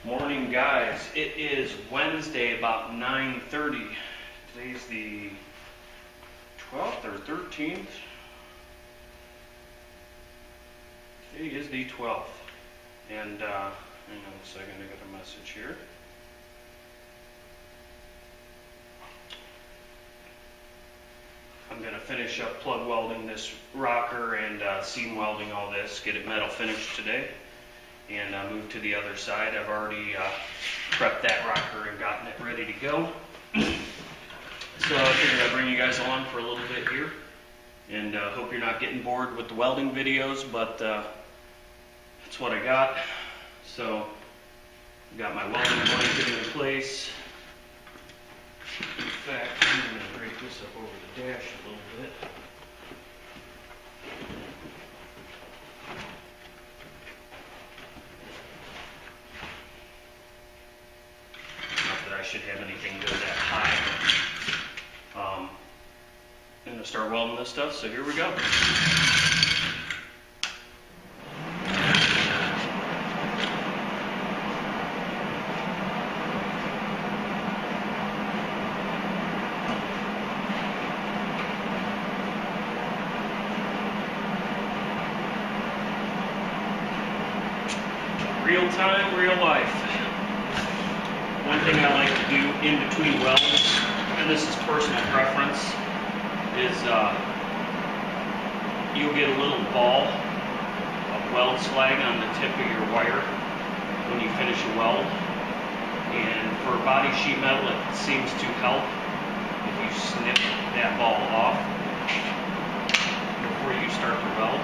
Morning, guys. It is Wednesday, about 9:30. Today's the 12th or 13th. Today is the 12th. And hang on a second, I got a message here. I'm going to finish up plug welding this rocker and seam welding all this, get it metal finished today, and move to the other side. I've already prepped that rocker and gotten it ready to go. So I figured I'd bring you guys along for a little bit here, and hope you're not getting bored with the welding videos, but that's what I got. So I got my welding blanket in place. In fact, I'm going to break this up over the dash a little bit. Not that I should have anything go that high. I'm going to start welding this stuff, so here we go. Real time, real life. One thing I like to do in between welds, and this is personal preference, is you'll get a little ball of weld slag on the tip of your wire when you finish a weld. And for body sheet metal, it seems to help if you snip that ball off before you start to weld.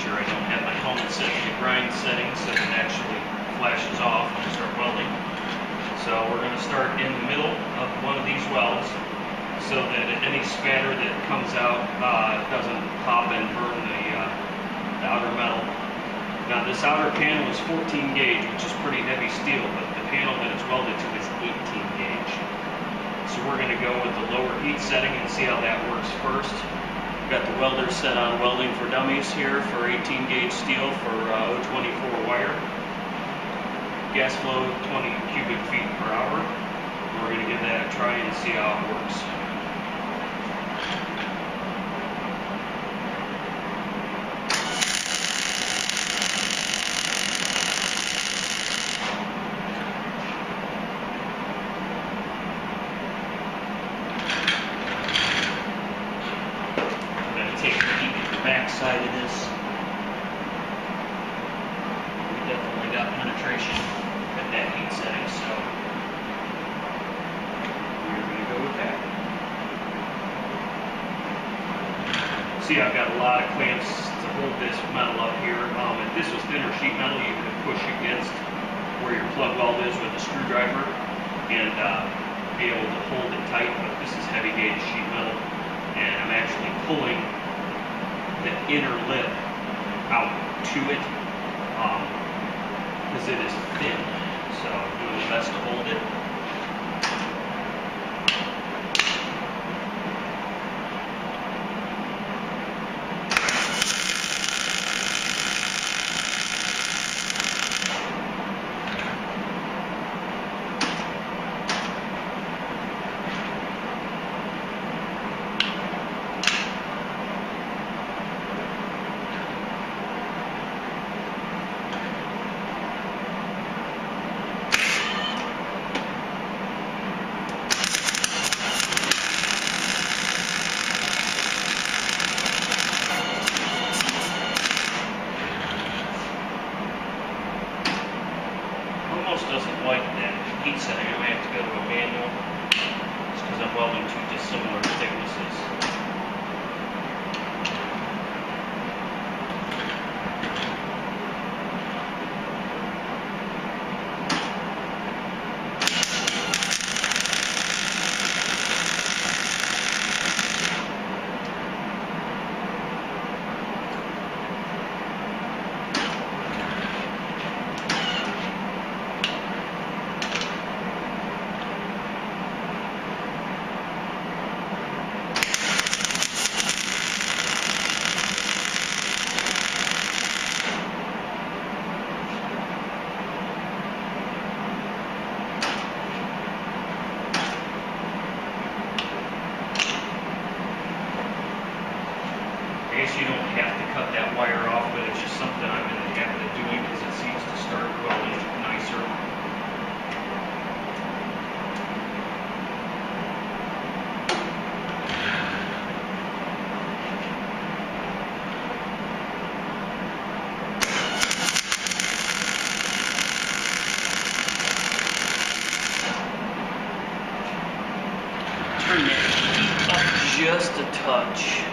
I don't have my helmet set to grind settings so it actually flashes off when I start welding. So we're going to start in the middle of one of these welds so that any spatter that comes out doesn't pop and burn the outer metal. Now this outer panel is 14 gauge, which is pretty heavy steel, but the panel that it's welded to is 18 gauge. So we're going to go with the lower heat setting and see how that works first. Got the welder set on welding for dummies here for 18 gauge steel for 024 wire. Gas flow 20 cubic feet per hour. We're going to give that a try and see how it works. Back side of this, we definitely got penetration at that heat setting, so we're going to go with that. See, I've got a lot of clamps to hold this metal up here. If this was thinner sheet metal, you could push against where your plug weld is with a screwdriver and be able to hold it tight, but this is heavy gauge sheet metal, and I'm actually pulling the inner lip out to it because it is thin, so I'm doing the best to hold it. Doesn't like that heat setting. I may have to go to a manual just because I'm welding two dissimilar thicknesses. a touch.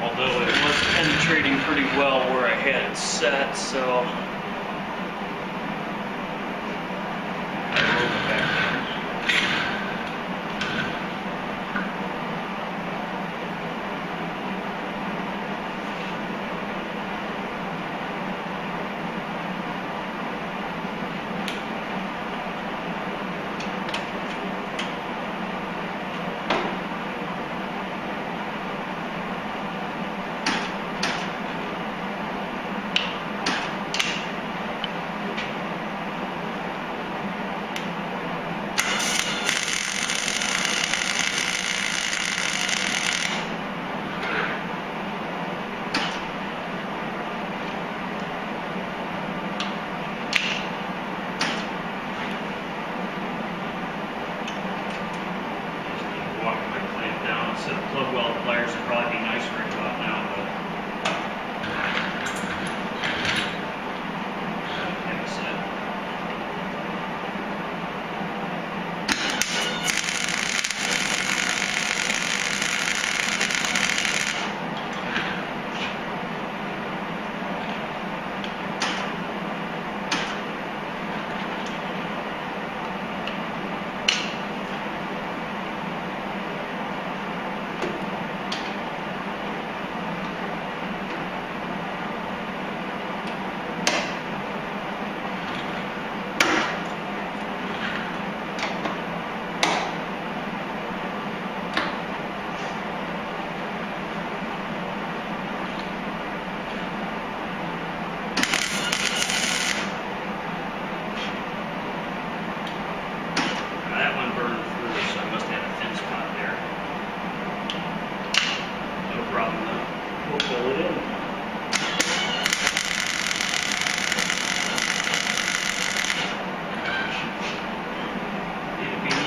Although it was penetrating pretty well where I had it set, so I rolled it back there. So the plug weld pliers would probably be nicer to go out now, but like I said.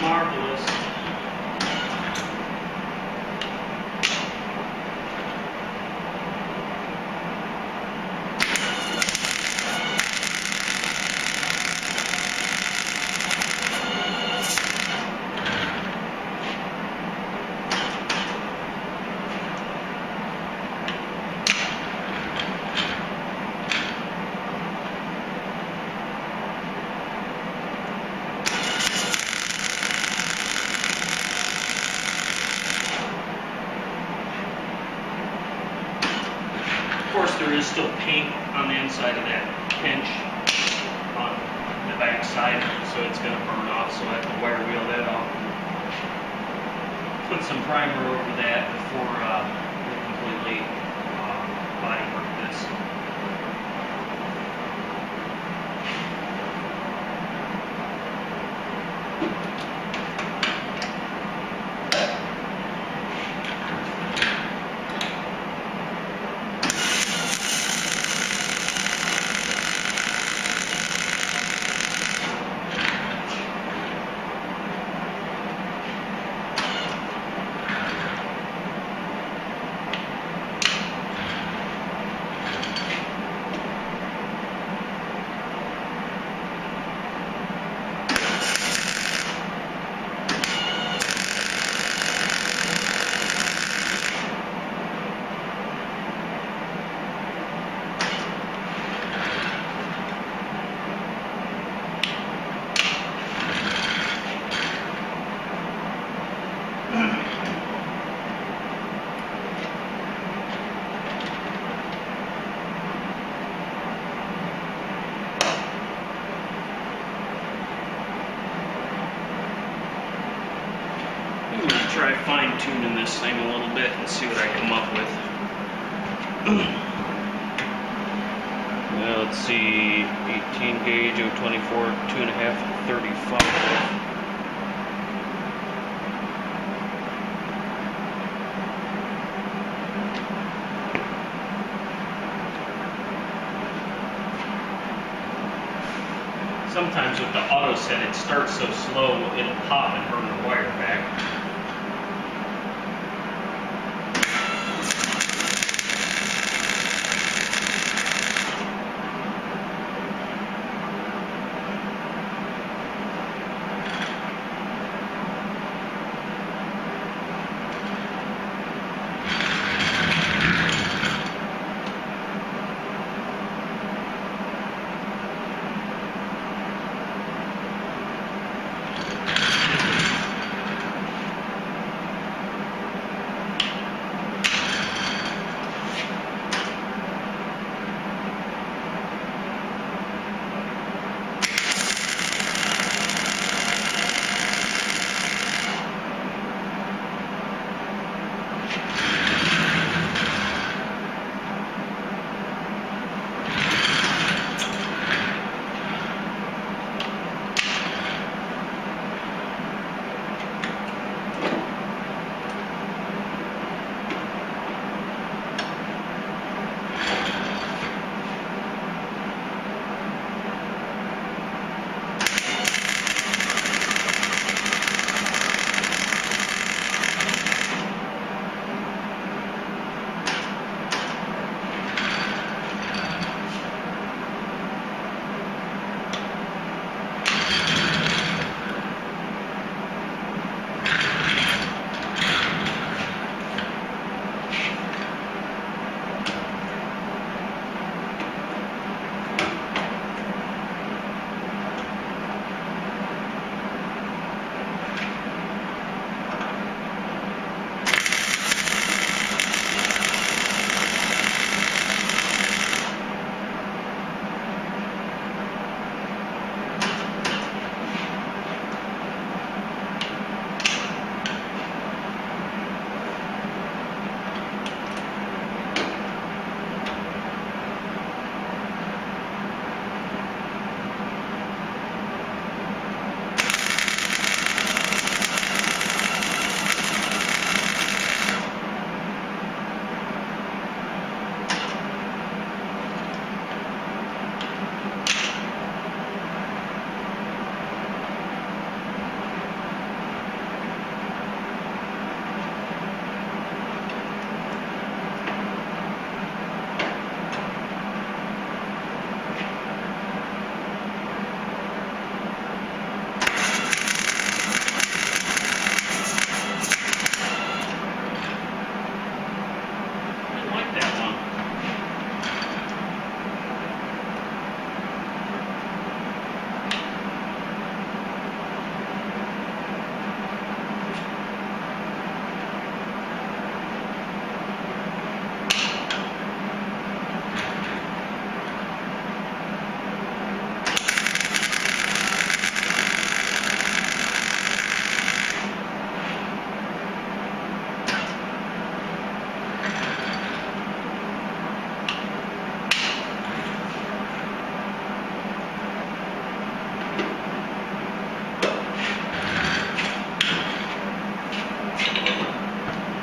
Marvelous. Of course, there is still paint on the inside of that pinch on the back side, so it's going to burn off, so I have to wire wheel that off. Put some primer over that before we completely body work this. try fine-tuning this thing a little bit and see what I come up with. Well, let's see, 18 gauge, 024, 2.5, 35. Sometimes with the auto set, it starts so slow, it'll pop and burn the wire back.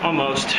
Almost.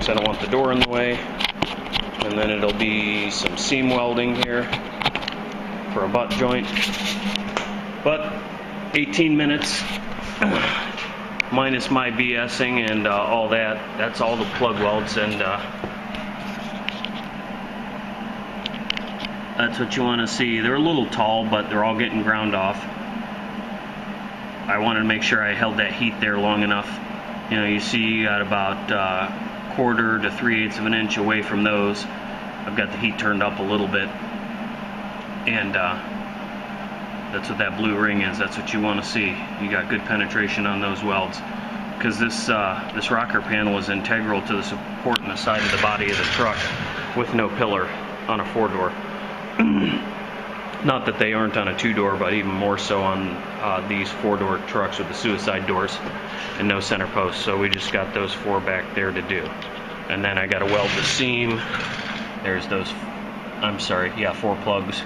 because I don't want the door in the way. And then it'll be some seam welding here for a butt joint. But 18 minutes minus my BSing and all that. That's all the plug welds, and that's what you want to see. They're a little tall, but they're all getting ground off. I wanted to make sure I held that heat there long enough. You know, you see you got about 1/4 to 3/8 of an inch away from those. I've got the heat turned up a little bit, and that's what that blue ring is. That's what you want to see. You got good penetration on those welds, because this rocker panel is integral to the support in the side of the body of the truck with no pillar on a 4-door. Not that they aren't on a 2-door, but even more so on these 4-door trucks with the suicide doors and no center post. So we just got those 4 back there to do. And then I got to weld the seam. There's those, 4 plugs.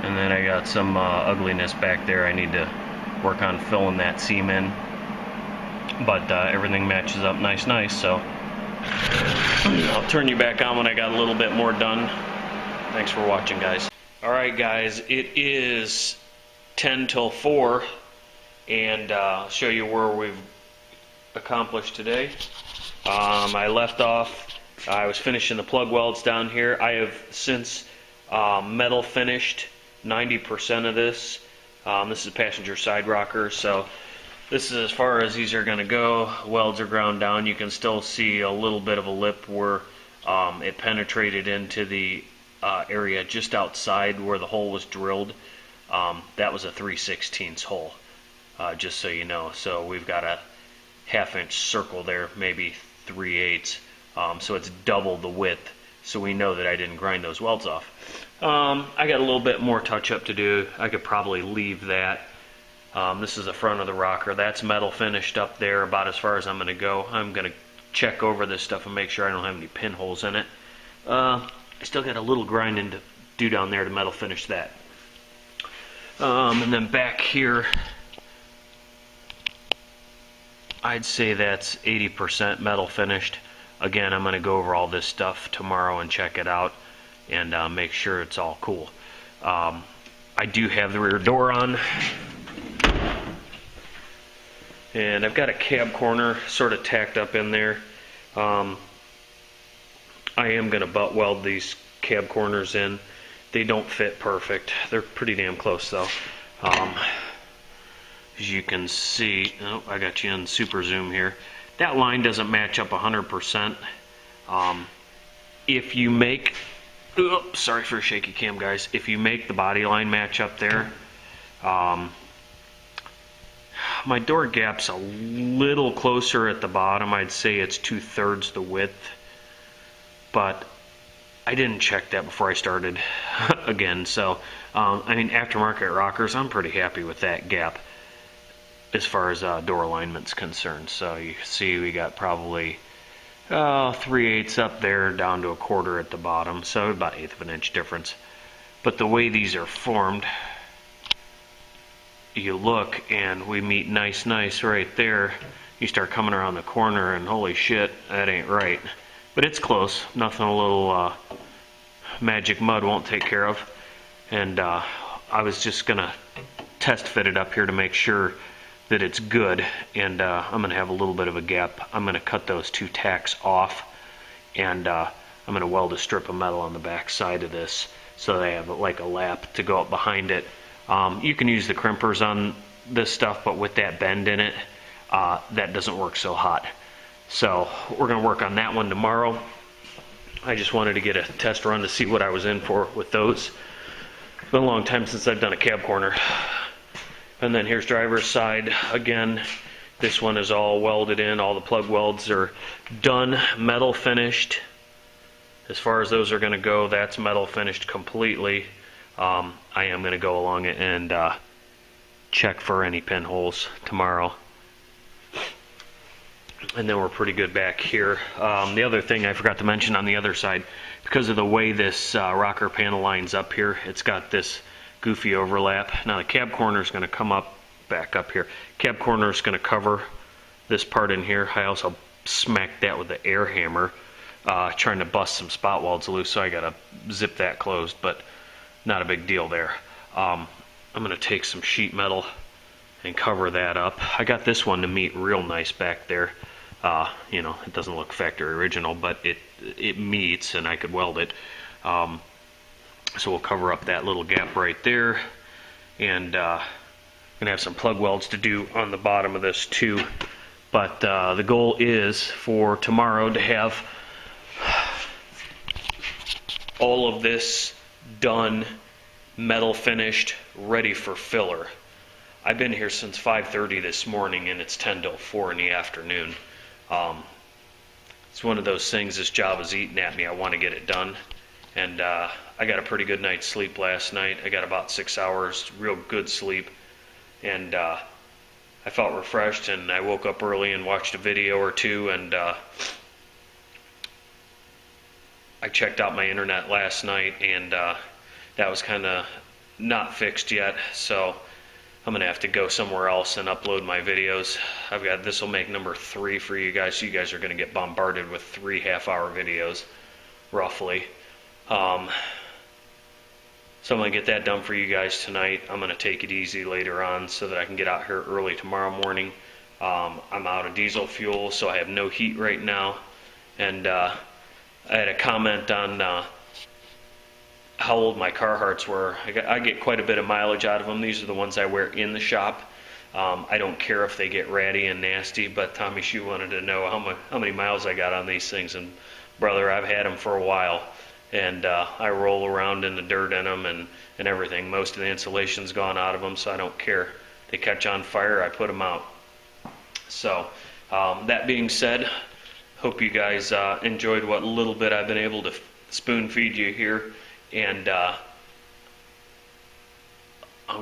And then I got some ugliness back there. I need to work on filling that seam in. But everything matches up nice, so I'll turn you back on when I got a little bit more done. Thanks for watching, guys. Alright guys, it is 10 till 4, and I'll show you where we've accomplished today. I left off, I was finishing the plug welds down here. I have since metal finished 90% of this. This is a passenger side rocker, so this is as far as these are going to go. Welds are ground down. You can still see a little bit of a lip where it penetrated into the area just outside where the hole was drilled. That was a 3/16 hole, just so you know. So we've got a 1/2 inch circle there, maybe 3/8, so it's double the width, so we know that I didn't grind those welds off. I got a little bit more touch up to do. I could probably leave that. This is the front of the rocker. That's metal finished up there, about as far as I'm going to go. I'm going to check over this stuff and make sure I don't have any pinholes in it. I still got a little grinding to do down there to metal finish that. And then back here, I'd say that's 80% metal finished. Again, I'm going to go over all this stuff tomorrow and check it out and make sure it's all cool. I do have the rear door on, and I've got a cab corner sort of tacked up in there. I am going to butt weld these cab corners in. They don't fit perfect. They're pretty damn close though. As you can see, oh, I got you in super zoom here. That line doesn't match up 100%. If you make, oops, sorry for a shaky cam, guys. If you make the body line match up there, my door gap's a little closer at the bottom. I'd say it's 2/3 the width. But I didn't check that before I started again, so I mean, aftermarket rockers, I'm pretty happy with that gap as far as door alignment's concerned. So you see we got probably 3/8 up there down to 1/4 at the bottom, so about 1/8 of an inch difference. But the way these are formed, you look and we meet nice right there. You start coming around the corner and holy shit, that ain't right. But it's close. Nothing a little magic mud won't take care of. And I was just going to test fit it up here to make sure that it's good. And I'm going to have a little bit of a gap. I'm going to cut those 2 tacks off. And I'm going to weld a strip of metal on the back side of this so they have like a lap to go up behind it. You can use the crimpers on this stuff, but with that bend in it, that doesn't work so hot. So we're going to work on that one tomorrow. I just wanted to get a test run to see what I was in for with those. It's been a long time since I've done a cab corner. And then here's driver's side. Again, this one is all welded in. All the plug welds are done, metal finished. As far as those are going to go, that's metal finished completely. I am going to go along and check for any pinholes tomorrow. And then we're pretty good back here. The other thing I forgot to mention on the other side, because of the way this rocker panel lines up here, it's got this goofy overlap. Now the cab corner is going to come up, back up here. Cab corner is going to cover this part in here. I also smacked that with the air hammer trying to bust some spot welds loose, so I gotta zip that closed, but not a big deal there. I'm gonna take some sheet metal and cover that up. I got this one to meet real nice back there. You know, it doesn't look factory original, but it meets, and I could weld it. So we'll cover up that little gap right there, and gonna have some plug welds to do on the bottom of this too. But the goal is for tomorrow to have all of this done, metal finished, ready for filler. I've been here since 5:30 this morning, and it's 10 till 4 in the afternoon. It's one of those things, this job is eating at me. I want to get it done. And I got a pretty good night's sleep last night. I got about 6 hours, real good sleep. And I felt refreshed, and I woke up early and watched a video or two, and I checked out my internet last night, and that was kind of not fixed yet, so I'm gonna have to go somewhere else and upload my videos. I've got, this will make number 3 for you guys, so you guys are gonna get bombarded with 3 half-hour videos, roughly. So I'm gonna get that done for you guys tonight. I'm gonna take it easy later on so that I can get out here early tomorrow morning. I'm out of diesel fuel, so I have no heat right now. And I had a comment on how old my Carhartts were. I get quite a bit of mileage out of them. These are the ones I wear in the shop. I don't care if they get ratty and nasty, but Tommy Shoe wanted to know how many miles I got on these things. And brother, I've had them for a while. And I roll around in the dirt in them and everything. Most of the insulation's gone out of them, so I don't care. They catch on fire, I put them out. So that being said, hope you guys enjoyed what little bit I've been able to spoon feed you here. And I'm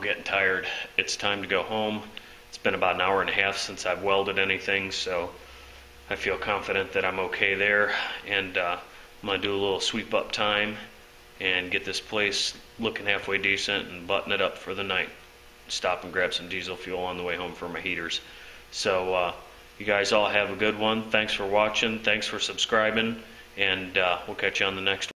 getting tired. It's time to go home. It's been about an hour and a half since I've welded anything, so I feel confident that I'm okay there. And I'm going to do a little sweep up time and get this place looking halfway decent and button it up for the night. Stop and grab some diesel fuel on the way home for my heaters. So you guys all have a good one. Thanks for watching. Thanks for subscribing. And we'll catch you on the next one.